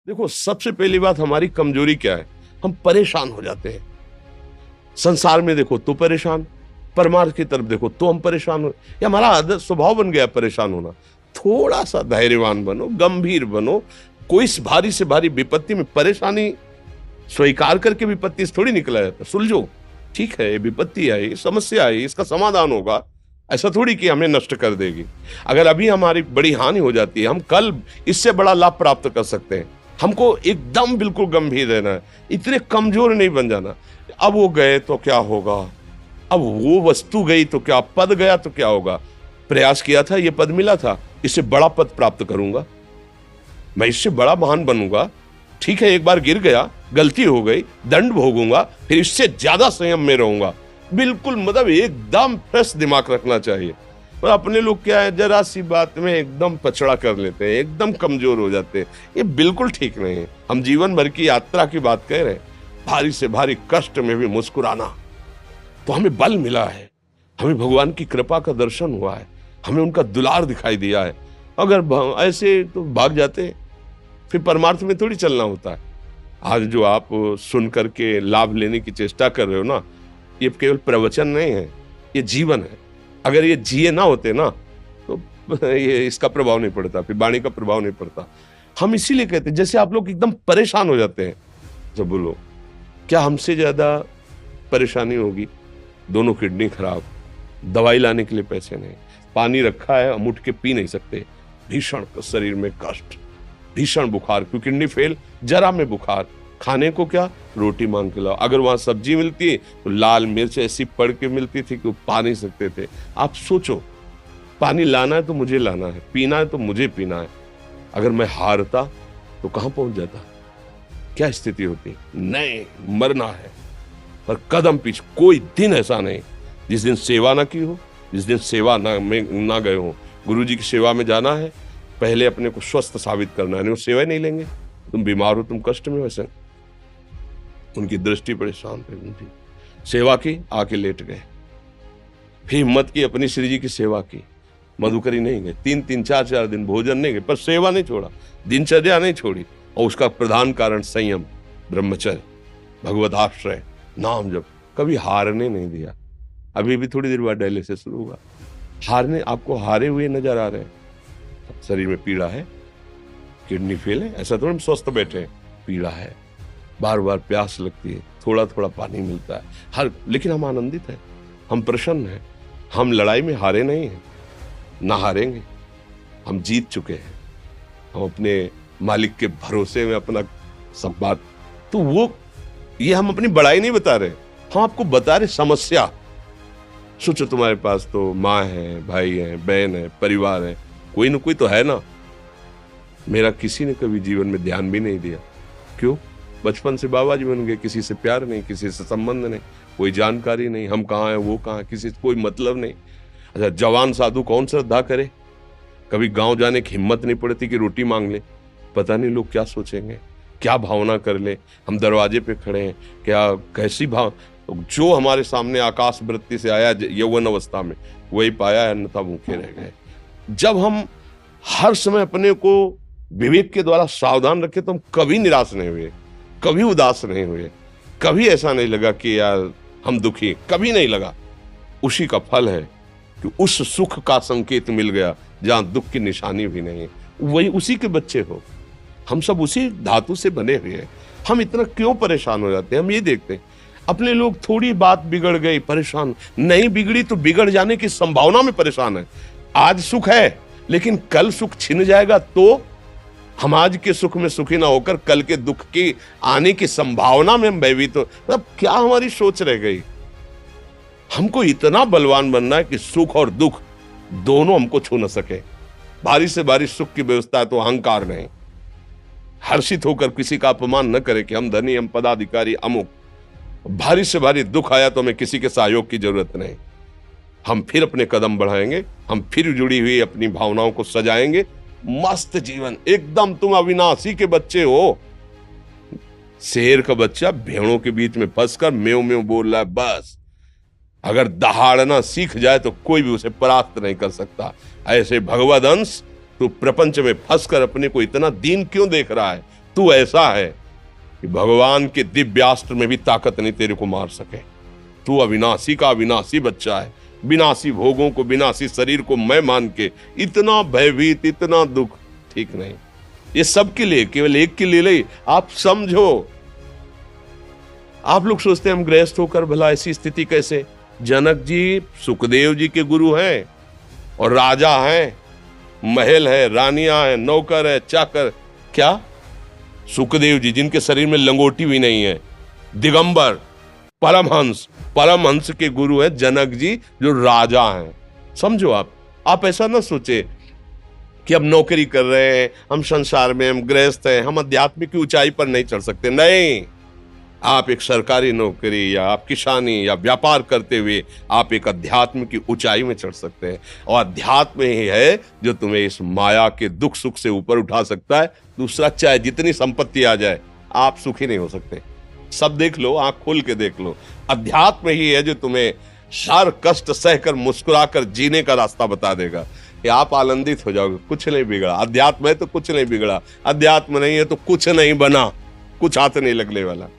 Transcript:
देखो, सबसे पहली बात हमारी कमजोरी क्या है? हम परेशान हो जाते हैं। संसार में देखो तो परेशान, परमार्थ की तरफ देखो तो हम परेशान हो। ये हमारा आदत स्वभाव बन गया परेशान होना। थोड़ा सा धैर्यवान बनो, गंभीर बनो। कोई इस भारी से भारी विपत्ति में परेशानी स्वीकार करके विपत्ति से थोड़ी निकला जाता। सुलझो, ठीक है, ये विपत्ति आई, समस्या आई, इसका समाधान होगा। ऐसा थोड़ी कि हमें नष्ट कर देगी। अगर अभी हमारी बड़ी हानि हो जाती है, हम कल इससे बड़ा लाभ प्राप्त कर सकते हैं। हमको एकदम बिल्कुल गंभीर रहना है, इतने कमजोर नहीं बन जाना। अब वो गए तो क्या होगा, अब वो वस्तु गई तो क्या, पद गया तो क्या होगा। प्रयास किया था, ये पद मिला था, इससे बड़ा पद प्राप्त करूंगा, मैं इससे बड़ा महान बनूंगा। ठीक है, एक बार गिर गया, गलती हो गई, दंड भोगूंगा, फिर इससे ज्यादा संयम में रहूंगा। बिल्कुल मतलब एकदम फ्रेश दिमाग रखना चाहिए। पर अपने लोग क्या है, जरा सी बात में एकदम पछड़ा कर लेते हैं, एकदम कमजोर हो जाते हैं। ये बिल्कुल ठीक नहीं है। हम जीवन भर की यात्रा की बात कह रहे हैं, भारी से भारी कष्ट में भी मुस्कुराना, तो हमें बल मिला है, हमें भगवान की कृपा का दर्शन हुआ है, हमें उनका दुलार दिखाई दिया है। अगर ऐसे तो भाग जाते, फिर परमार्थ में थोड़ी चलना होता है। आज जो आप सुन करके लाभ लेने की चेष्टा कर रहे हो ना, ये केवल प्रवचन नहीं है, ये जीवन है। अगर ये जिए ना होते ना, तो ये इसका प्रभाव नहीं पड़ता, फिर वाणी का प्रभाव नहीं पड़ता। हम इसीलिए कहते हैं, जैसे आप लोग एकदम परेशान हो जाते हैं जब बोलो, क्या हमसे ज्यादा परेशानी होगी? दोनों किडनी खराब, दवाई लाने के लिए पैसे नहीं, पानी रखा है हम उठ के पी नहीं सकते, भीषण शरीर में कष्ट, भीषण बुखार, क्योंकि किडनी फेल, जरा में बुखार, खाने को क्या, रोटी मांग के लाओ। अगर वहां सब्जी मिलती है तो लाल मिर्च ऐसी पड़ के मिलती थी कि वो पा नहीं सकते थे। आप सोचो, पानी लाना है तो मुझे लाना है, पीना है तो मुझे पीना है। अगर मैं हारता तो कहां पहुंच जाता, क्या स्थिति होती? नहीं, मरना है, पर कदम पीछे। कोई दिन ऐसा नहीं जिस दिन सेवा ना की हो, जिस दिन सेवा ना गए हो। गुरु जी की सेवा में जाना है, पहले अपने को स्वस्थ साबित करना है, नहीं वो सेवा ही नहीं लेंगे। तुम बीमार हो, तुम कष्ट में, वैसे उनकी दृष्टि बड़े शांत है। उनकी सेवा की, आके लेट गए, फिर हिम्मत की, अपनी श्री जी की सेवा की, मधुकरी नहीं गए, 3-3 4-4 दिन भोजन नहीं गए, पर सेवा नहीं छोड़ा, दिनचर्या नहीं छोड़ी। और उसका प्रधान कारण संयम, ब्रह्मचर्य, भगवदाश्रय, नाम जप, कभी हारने नहीं दिया। अभी भी थोड़ी देर बाद डायलिसिस शुरू होगा, हारने, आपको हारे हुए नजर आ रहे हैं। शरीर में पीड़ा है, किडनी फेल है, ऐसा तो हम स्वस्थ बैठे हैं, पीड़ा है, बार बार प्यास लगती है, थोड़ा थोड़ा पानी मिलता है, लेकिन हम आनंदित हैं, हम प्रसन्न हैं। हम लड़ाई में हारे नहीं हैं, ना हारेंगे, हम जीत चुके हैं। हम अपने मालिक के भरोसे में अपना सब बात, तो वो, ये हम अपनी बड़ाई नहीं बता रहे, हम आपको बता रहे समस्या। सोचो, तुम्हारे पास तो माँ है, भाई है, बहन है, परिवार है, कोई ना कोई तो है ना। मेरा किसी ने कभी जीवन में ध्यान भी नहीं दिया। क्यों? बचपन से बाबा जी बन गए, किसी से प्यार नहीं, किसी से संबंध नहीं, कोई जानकारी नहीं, हम कहाँ हैं, वो कहाँ, किसी से कोई मतलब नहीं। अच्छा, जवान साधु कौन श्रद्धा करे? कभी गांव जाने की हिम्मत नहीं पड़ती कि रोटी मांग ले, पता नहीं लोग क्या सोचेंगे, क्या भावना कर ले। हम दरवाजे पे खड़े हैं, क्या कैसी भाव, जो हमारे सामने आकाश वृत्ति से आया यौवन अवस्था में, वही पाया, अन्यथा भूखे रह गए। जब हम हर समय अपने को विवेक के द्वारा सावधान रखे, तो हम कभी निराश नहीं हुए, कभी उदास नहीं हुए, कभी ऐसा नहीं लगा कि यार हम दुखी, कभी नहीं लगा। उसी का फल है कि उस सुख का संकेत मिल गया जहां दुख की निशानी भी नहीं है। वही उसी के बच्चे हो, हम सब उसी धातु से बने हुए हैं। हम इतना क्यों परेशान हो जाते हैं? हम ये देखते हैं, अपने लोग थोड़ी बात बिगड़ गई परेशान, नहीं बिगड़ी तो बिगड़ जाने की संभावना में परेशान है। आज सुख है, लेकिन कल सुख छिन जाएगा, तो हम आज के सुख में सुखी ना होकर कल के दुख की आने की संभावना में हम भयभीत हो। मतलब क्या हमारी सोच रह गई? हमको इतना बलवान बनना है कि सुख और दुख दोनों हमको छू न सके। भारी से भारी सुख की व्यवस्था है तो अहंकार नहीं, हर्षित होकर किसी का अपमान न करे कि हम धनी, हम पदाधिकारी, अमुक। भारी से भारी दुख आया तो हमें किसी के सहयोग की जरूरत नहीं, हम फिर अपने कदम बढ़ाएंगे, हम फिर जुड़ी हुई अपनी भावनाओं को सजाएंगे। मस्त जीवन, एकदम तुम अविनाशी के बच्चे हो। शेर का बच्चा भेड़ों के बीच में फंसकर म्यों म्यों बोल रहा है, बस अगर दहाड़ना सीख जाए तो कोई भी उसे परास्त नहीं कर सकता। ऐसे भगवद अंश, तू प्रपंच में फंसकर अपने को इतना दीन क्यों देख रहा है? तू ऐसा है कि भगवान के दिव्यास्त्र में भी ताकत नहीं तेरे को मार सके। तू अविनाशी का अविनाशी बच्चा है। विनाशी भोगों को, विनाशी शरीर को मैं मान के इतना भयभीत, इतना दुख ठीक नहीं। ये सबके लिए, केवल एक के लिए नहीं। आप समझो, आप लोग सोचते हैं हम गृहस्थ होकर भला ऐसी स्थिति कैसे। जनक जी सुखदेव जी के गुरु हैं और राजा हैं, महल है, रानियां हैं, नौकर है, चाकर। क्या सुखदेव जी जिनके शरीर में लंगोटी भी नहीं है, दिगंबर, परमहंस, परमहंस के गुरु हैं जनक जी जो राजा हैं। समझो आप ऐसा ना सोचे कि हम नौकरी कर रहे हैं, हम संसार में, हम गृहस्थ हैं, हम आध्यात्मिक की ऊंचाई पर नहीं चढ़ सकते। नहीं, आप एक सरकारी नौकरी या आप किसानी या व्यापार करते हुए आप एक अध्यात्म की ऊंचाई में चढ़ सकते हैं। और अध्यात्म ही है जो तुम्हें इस माया के दुख सुख से ऊपर उठा सकता है। दूसरा, चाहे जितनी संपत्ति आ जाए, आप सुखी नहीं हो सकते। सब देख लो, आंख खोल के देख लो। अध्यात्म ही है जो तुम्हें हर कष्ट सहकर मुस्कुराकर जीने का रास्ता बता देगा कि आप आनंदित हो जाओगे। कुछ नहीं बिगड़ा। अध्यात्म है तो कुछ नहीं बिगड़ा, अध्यात्म नहीं है तो कुछ नहीं बना, कुछ हाथ नहीं लगने वाला।